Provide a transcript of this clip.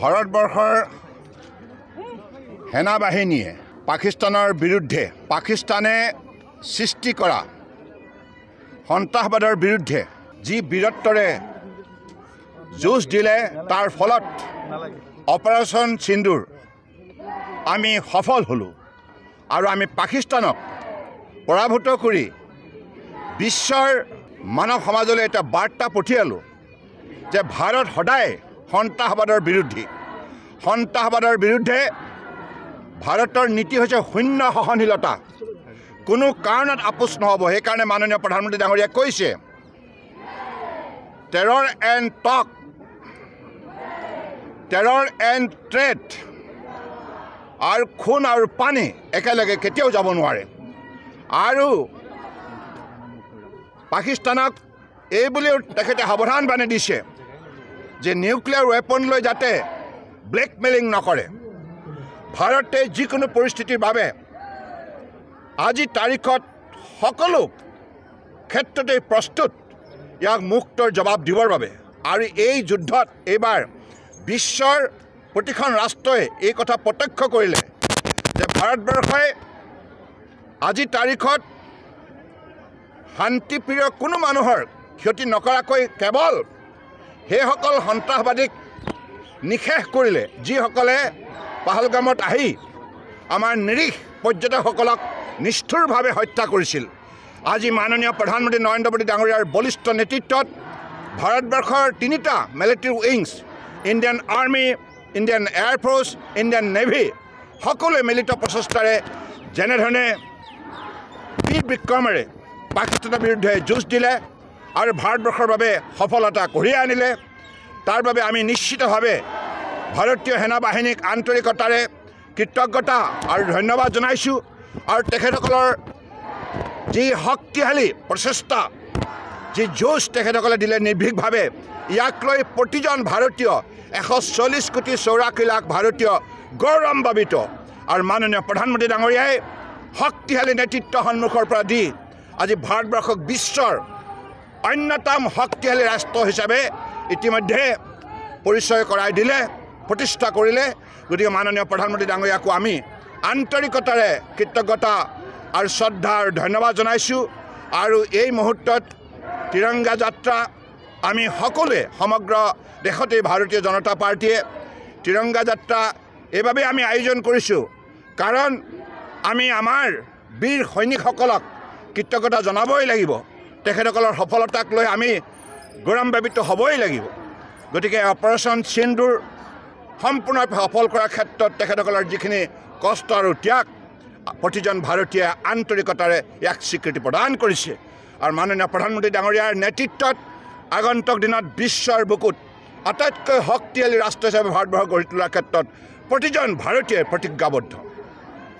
ভাৰতবৰ্ষৰ সেনা বাহিনীয়ে পাকিস্তানৰ বিৰুদ্ধে পাকিস্তানে সৃষ্টি কৰা সন্ত্ৰাসবাদৰ বিৰুদ্ধে যি বীৰত্বৰে যুঁজ দিলে তাৰ ফলত অপাৰেশ্যন সিন্দুৰ আমি সফল হলো আৰু আমি পাকিস্তানক পৰাভূত কৰি বিশ্বৰ মানৱ সমাজলৈ এটা বাৰ্তা পঠিয়ালো যে ভাৰত সদায় সন্ত্ৰাসবাদৰ বিৰুদ্ধে ভাৰতৰ নীতি হৈছে শূন্য সহনশীলতা কোনো কাৰণত আপোচ নহ'ব সেইকাৰণে মাননীয় প্ৰধানমন্ত্ৰী ডাঙৰীয়াই কৈছে টেৰৰ এণ্ড ট্ৰেড আৰু খুন আৰু পানী একেলগে কেতিয়াও যাব নোৱাৰে আৰু পাকিস্তানক এই বুলিও তেখেতে সাৱধানবাণী দিছে যে নিউক্লিয়াৰ ৱেপন লৈ যাতে ব্লেকমেইলিং নকৰে ভাৰতে যিকোনো পৰিস্থিতিৰ বাবে আজি তাৰিখত সকলো ক্ষেত্ৰতে প্ৰস্তুত ইয়াক মুক্তৰ জবাব দিবৰ বাবে আৰু এই যুদ্ধত এইবাৰ বিশ্বৰ প্ৰতিখন ৰাষ্ট্ৰই এই কথা প্ৰত্যক্ষ কৰিলে যে ভাৰতবৰ্ষই আজি তাৰিখত শান্তিপ্ৰিয় কোনো মানুহৰ ক্ষতি নকৰাকৈ কেৱল সেইসকল সন্ত্ৰাসবাদীক নিশেষ কৰিলে যিসকলে পাহলগামত আহি আমাৰ নিৰীহ পৰ্যটকসকলক নিষ্ঠুৰভাৱে হত্যা কৰিছিল আজি মাননীয় প্ৰধানমন্ত্ৰী নৰেন্দ্ৰ মোদী ডাঙৰীয়াৰ বলিষ্ঠ নেতৃত্বত ভাৰতবৰ্ষৰ তিনিটা military wings Indian army Indian air force Indian navy সকলোৱে মিলিত প্ৰচেষ্টাৰে যেনেধৰণে বীৰ বিক্ৰমেৰে পাকিস্তানৰ বিৰুদ্ধে যুঁজ দিলে আৰু ভাৰতবৰ্ষৰ বাবে সফলতা কঢ়িয়াই আনিলে তাৰ বাবে আমি নিশ্চিতভাৱে ভাৰতীয় সেনা বাহিনীক আন্তৰিকতাৰে কৃতজ্ঞতা আৰু ধন্যবাদ জনাইছোঁ আৰু তেখেতসকলৰ যি শক্তিশালী প্ৰচেষ্টা যি যুঁজ তেখেতসকলে দিলে নিৰ্ভীকভাৱে ইয়াক লৈ প্ৰতিজন ভাৰতীয় 140 কোটি 84 লাখ ভাৰতীয় গৌৰৱান্বিত আৰু মাননীয় প্ৰধানমন্ত্ৰী ডাঙৰীয়াই শক্তিশালী নেতৃত্ব সন্মুখৰ পৰা দি আজি ভাৰতবৰ্ষক বিশ্বৰ অন্যতম শক্তিশালী ৰাষ্ট্ৰ হিচাপে ইতিমধ্যে পৰিচয় কৰাই দিলে প্ৰতিষ্ঠা কৰিলে গতিকে মাননীয় প্ৰধানমন্ত্ৰী ডাঙৰীয়াকো আমি আন্তৰিকতাৰে কৃতজ্ঞতা আৰু শ্ৰদ্ধা আৰু ধন্যবাদ জনাইছোঁ আৰু এই মুহূৰ্তত তিৰংগা যাত্ৰা আমি সকলোৱে সমগ্ৰ দেশতে ভাৰতীয় জনতা পাৰ্টিয়ে তিৰংগা যাত্ৰা এইভাবে আমি আয়োজন কৰিছোঁ কাৰণ আমি আমাৰ বীৰ সৈনিকসকলক কৃতজ্ঞতা জনাবই লাগিব তেখেতসকলৰ সফলতাক লৈ আমি গৌৰৱান্বিত হ'বই লাগিব গতিকে অপাৰেশ্যন সিন্দুৰ সম্পূৰ্ণৰূপে সফল কৰাৰ ক্ষেত্ৰত তেখেতসকলৰ যিখিনি কষ্ট আৰু ত্যাগ প্ৰতিজন ভাৰতীয় আন্তৰিকতাৰে ইয়াক স্বীকৃতি প্ৰদান কৰিছে আৰু মাননীয় প্ৰধানমন্ত্ৰী ডাঙৰীয়াৰ নেতৃত্বত আগন্তুক দিনত বিশ্বৰ বুকুত আটাইতকৈ শক্তিশালী ৰাষ্ট্ৰ হিচাপে ভাৰতবৰ্ষ গঢ়ি তোলাৰ ক্ষেত্ৰত প্ৰতিজন ভাৰতীয় প্ৰতিজ্ঞাবদ্ধ